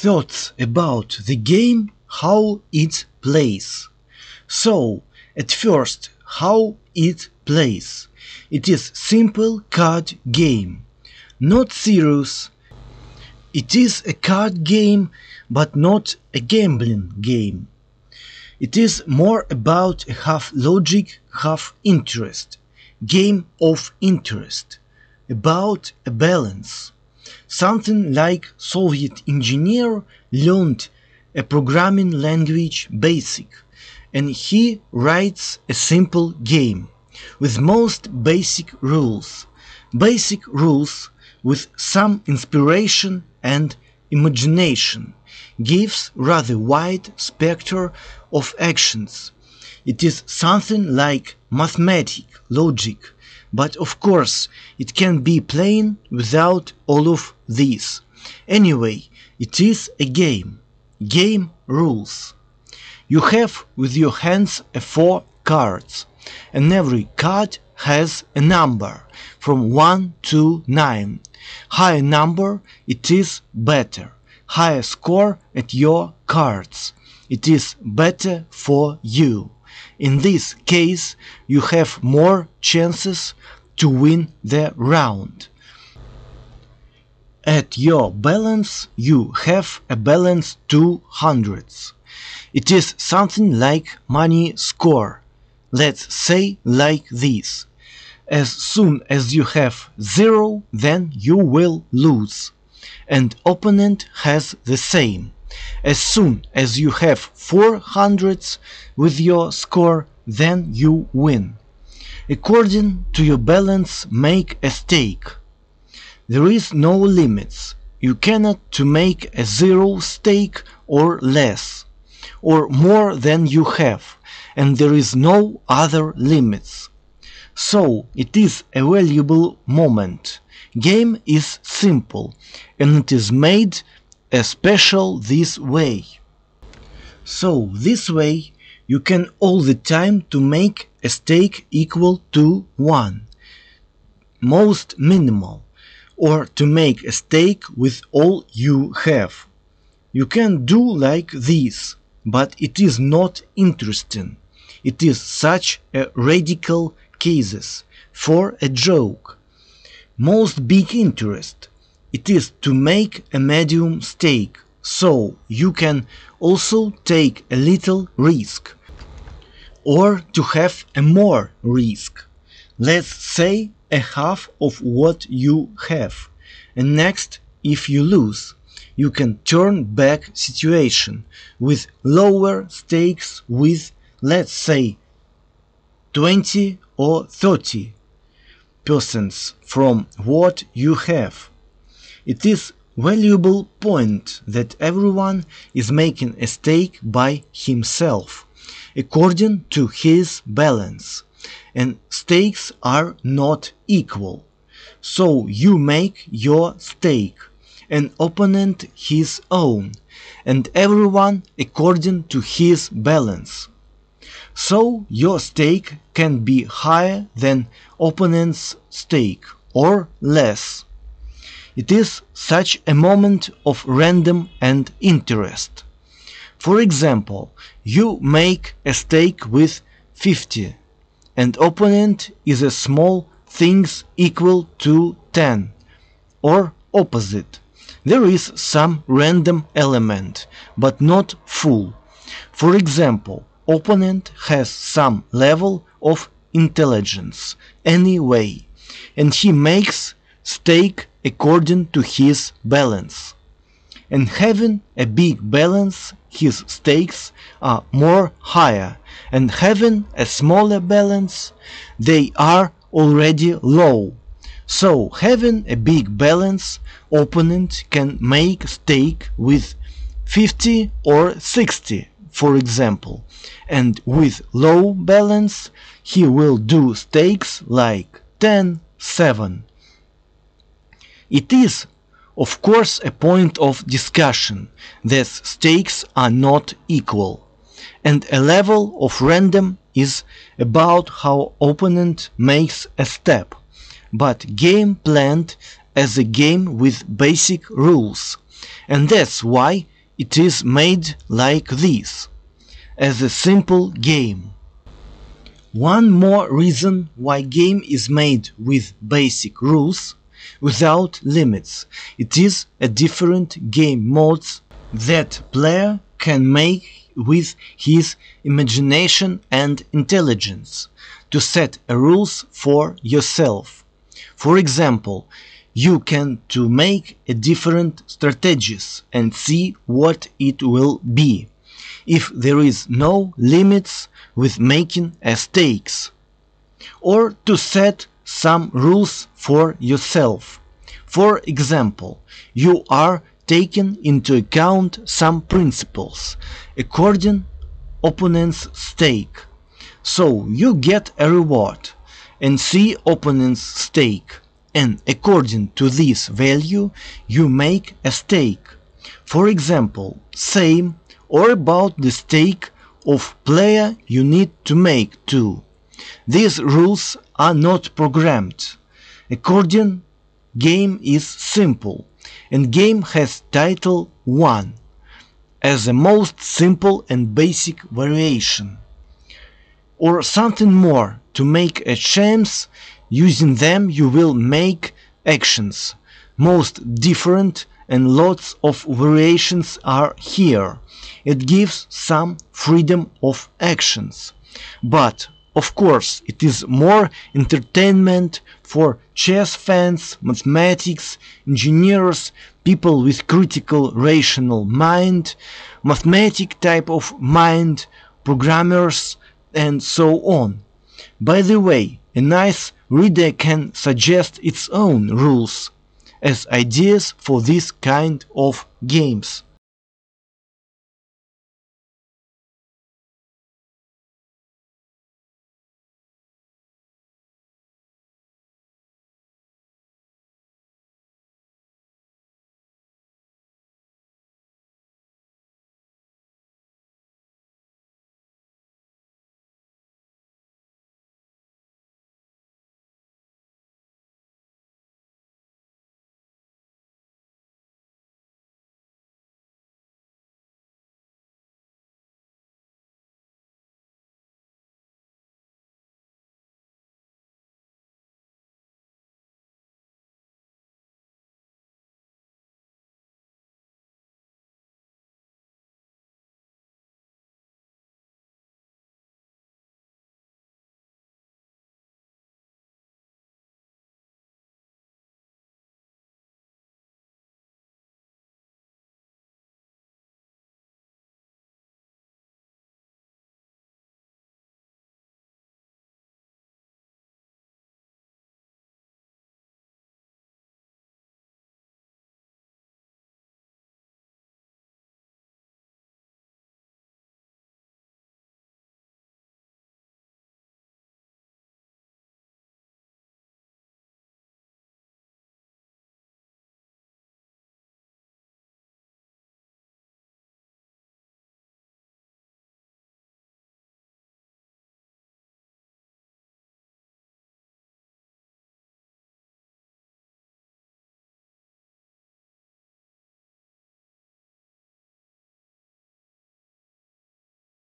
thoughts about the game, how it plays. So, at first, how it plays. It is simple card game, not serious. It is a card game, but not a gambling game. It is more about a half logic, half interest. Game of interest. About a balance. Something like Soviet engineer learned a programming language BASIC, and he writes a simple game with most basic rules. Basic rules with some inspiration and imagination gives rather wide spectrum of actions. It is something like mathematic logic, but of course it can be plain without all of this. Anyway, it is a game. Game rules. You have with your hands 4 cards, and every card has a number from 1 to 9. Higher number, it is better. Higher score at your cards, it is better for you. In this case, you have more chances to win the round. At your balance, you have a balance 200. It is something like money score. Let's say like this. As soon as you have 0, then you will lose. And opponent has the same. As soon as you have 400 with your score, then you win. According to your balance, make a stake. There is no limits. You cannot to make a 0 stake or less, or more than you have, and there is no other limits. So it is a valuable moment. Game is simple, and it is made a special this way. So this way you can all the time to make a stake equal to 1, most minimal, or to make a stake with all you have. You can do like this, but it is not interesting. It is such a radical cases for a joke. Most big interest. It is to make a medium stake, so you can also take a little risk, or to have a more risk. Let's say a half of what you have, and next, if you lose, you can turn back situation with lower stakes with, let's say, 20 or 30% from what you have. It is valuable point that everyone is making a stake by himself, according to his balance, and stakes are not equal. So you make your stake, an opponent his own, and everyone according to his balance. So your stake can be higher than opponent's stake, or less. It is such a moment of random and interest. For example, you make a stake with 50, and opponent is a small things equal to 10, or opposite. There is some random element, but not full. For example, opponent has some level of intelligence anyway, and he makes stake according to his balance. And having a big balance, his stakes are more higher, and having a smaller balance, they are already low. So having a big balance, opponent can make stake with 50 or 60, for example, and with low balance he will do stakes like 10, 7. It is, of course, a point of discussion that stakes are not equal, and a level of random is about how opponent makes a step, but game planned as a game with basic rules, And that's why it is made like this, as a simple game. One more reason why game is made with basic rules, without limits, it is a different game modes that player can make with his imagination and intelligence to set rules for yourself. For example, you can to make a different strategies and see what it will be if there is no limits with making a stakes, or to set some rules for yourself. For example, you are taking into account some principles according opponent's stake, so you get a reward and see opponent's stake, and according to this value you make a stake. For example, same or about the stake of player you need to make too. These rules are not programmed. According game is simple, and game has title 1 as the most simple and basic variation. Or something more to make a chance, using them you will make actions. Most different and lots of variations are here. It gives some freedom of actions. But of course it is more entertainment for chess fans, mathematics, engineers, people with critical rational mind, mathematic type of mind, programmers, and so on. By the way, a nice reader can suggest its own rules as ideas for this kind of games.